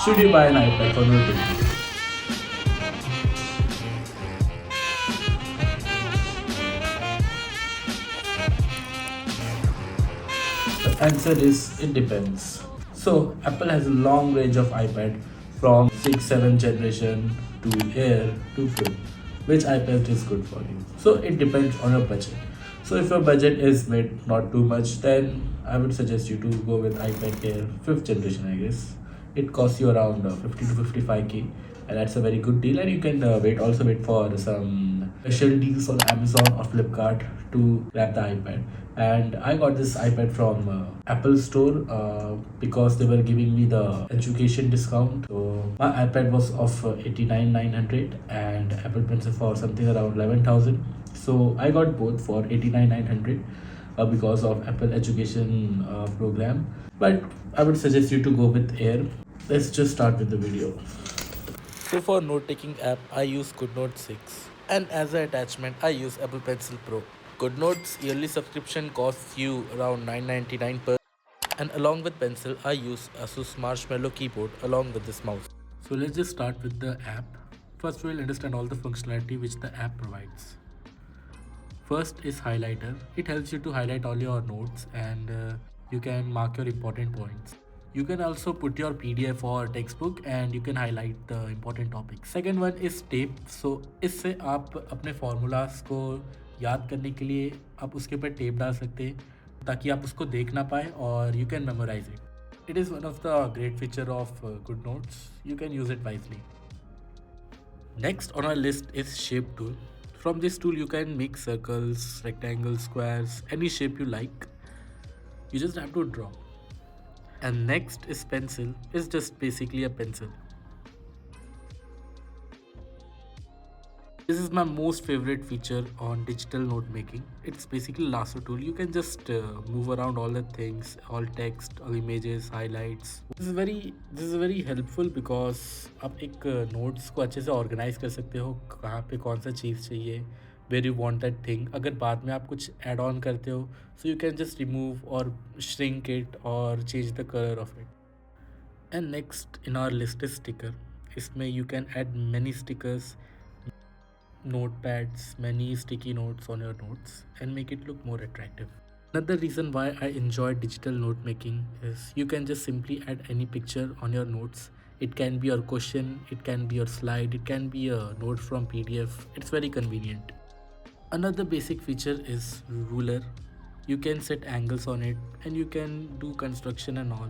Should you buy an iPad for notebook? The answer is it depends. So Apple has a long range of iPad from 6, 7 generation to Air to Flip. Which iPad is good for you? So it depends on your budget. So if your budget is mid, not too much, then I would suggest you to go with iPad Air 5th generation, I guess. It costs you around 50 to 55k, and that's a very good deal. And you can wait for some special deals on Amazon or Flipkart to grab the iPad. And I got this iPad from Apple Store because they were giving me the education discount. So my iPad was of 89,900 and Apple Pencil for something around 11,000. So I got both for 89,900 because of Apple Education program. But I would suggest you to go with Air. Let's just start with the video. So for note taking app, I use GoodNote 6, and as an attachment, I use Apple Pencil Pro. GoodNote's yearly subscription costs you around 999 per, and along with Pencil, I use Asus Marshmallow keyboard along with this mouse. So let's just start with the app. First, we'll understand all the functionality which the app provides. First is highlighter. It helps you to highlight all your notes and you can mark your important points. You can also put your PDF or textbook and you can highlight the important topics. Second one is tape. So इससे आप अपने formulas को याद करने के लिए आप उसके ऊपर टेप डाल सकते हैं ताकि आप उसको देख ना पाए और you can memorize it. It is one of the great feature of GoodNotes. You can use it wisely. Next on our list is shape tool. From this tool you can make circles, rectangles, squares, any shape you like. You just have to draw. And next is pencil. It's just basically a pencil. This is my most favorite feature on digital note making. It's basically lasso tool. You can just move around all the things, all text, all images, highlights. This is very helpful because आप एक notes को अच्छे से organize कर सकते हो कहाँ पे कौन सा चीज़ चाहिए, where you want that thing. अगर बाद में आप कुछ add on करते हो, so you can just remove or shrink it or change the color of it. And next in our list is sticker. इसमें you can add many stickers, notepads, many sticky notes on your notes and make it look more attractive. Another reason why I enjoy digital note making is you can just simply add any picture on your notes. It can be your question, it can be your slide, it can be a note from PDF. It's very convenient. Another basic feature is ruler. You can set angles on it and you can do construction and all.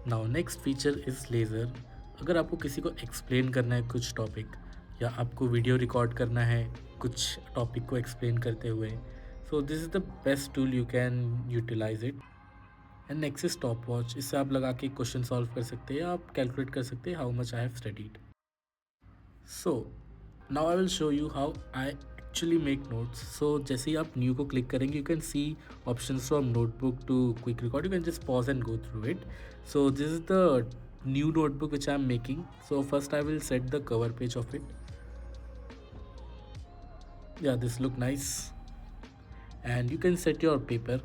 Now next feature is laser. अगर आपको किसी को explain करना है कुछ topic या आपको video record करना है कुछ टॉपिक को एक्सप्लेन करते हुए, so this is the best tool you can utilise it. And next is stopwatch. इससे आप लगा के क्वेश्चन सॉल्व कर सकते हैं या आप कैलकुलेट कर सकते हैं how much I have studied. So now I will show you how I actually make notes. So जैसे ही आप न्यू को क्लिक करेंगे you can see options from notebook to quick record. You can just pause and go through it. So this is the new notebook which I am making. So first I will set the cover page of it. Yeah, this look nice. And you can set your paper.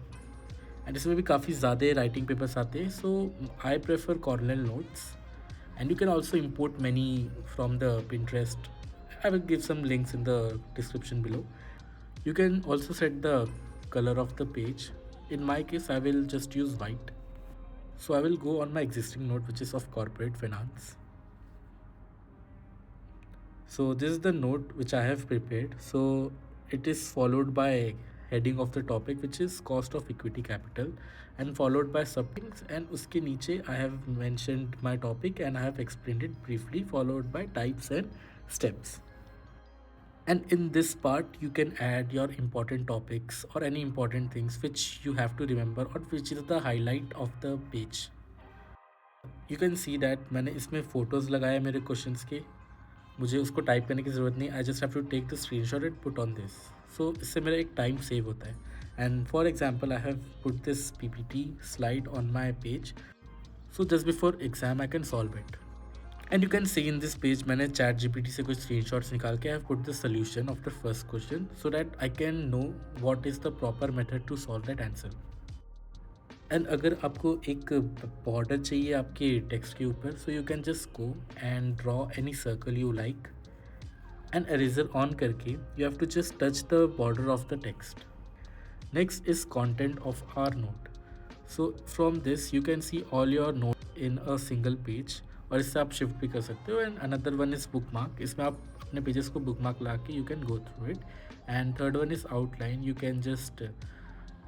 And इसमें भी काफ़ी ज़्यादा writing papers आते हैं. So I prefer Cornell notes. And you can also import many from the Pinterest. I will give some links in the description below. You can also set the color of the page. In my case I will just use white. So I will go on my existing note which is of corporate finance. So this is the note which I have prepared. So it is followed by heading of the topic which is cost of equity capital and followed by subthings, and uske niche I have mentioned my topic and I have explained it briefly, followed by types and steps. And in this part you can add your important topics or any important things which you have to remember or which is the highlight of the page. You can see that मैंने इसमें photos लगाए मेरे questions के. मुझे उसको type करने की ज़रूरत नहीं. I just have to take the screenshot and put on this. So इससे मेरा एक टाइम सेव होता है. And for example I have put this PPT slide on my page. So just before exam I can solve it. And you can see in this page मैंने ChatGPT से कुछ screenshots निकाल के I have put the solution of the first question so that I can know what is the proper method to solve that answer. And अगर आपको एक border चाहिए आपके टेक्स्ट के ऊपर, so you can just go and draw any circle you like and eraser on करके you have to just touch the border of the text. Next is content of our note. So from this you can see all your note in a single page और इससे आप shift भी कर सकते हो. And another one is book mark. इसमें आप अपने पेजेस को बुक मार्क ला के you can go through it. And third one is outline. You can just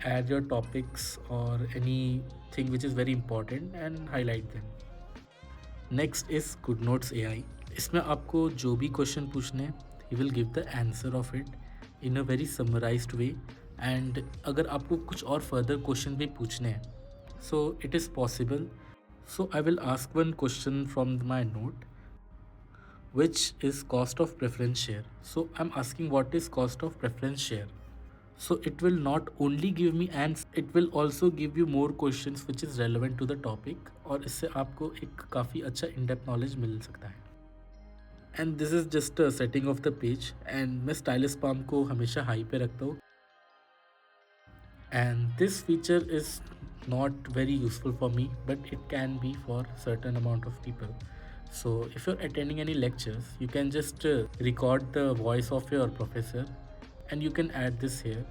add your topics or anything which is very important and highlight them. Next is good notes AI. इसमें आपको जो भी question पूछने he will give the answer of it in a very summarized way. And अगर आपको कुछ और further question भी पूछने हैं so it is possible. So I will ask one question from my note which is cost of preference share. So I'm asking what is cost of preference share. So it will not only give me answers, it will also give you more questions which is relevant to the topic और इससे आपको एक काफ़ी अच्छा in depth knowledge मिल सकता है. And this is just a setting of the page. And मैं stylish palm को हमेशा हाई पे रखता हूँ. And this feature is not very useful for me, but it can be for certain amount of people. So if you're attending any lectures, you can just record the voice of your professor and you can add this here.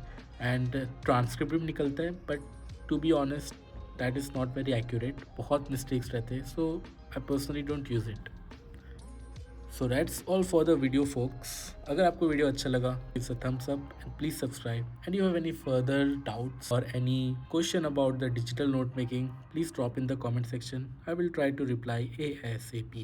And transcript भी निकलता है, but to be honest that is not very accurate. बहुत mistakes रहते हैं, so I personally don't use it. So that's all for the video folks. अगर आपको video अच्छा लगा give a thumbs up and please subscribe. And you have any further doubts or any question about the digital note making, please drop in the comment section. I will try to reply ASAP.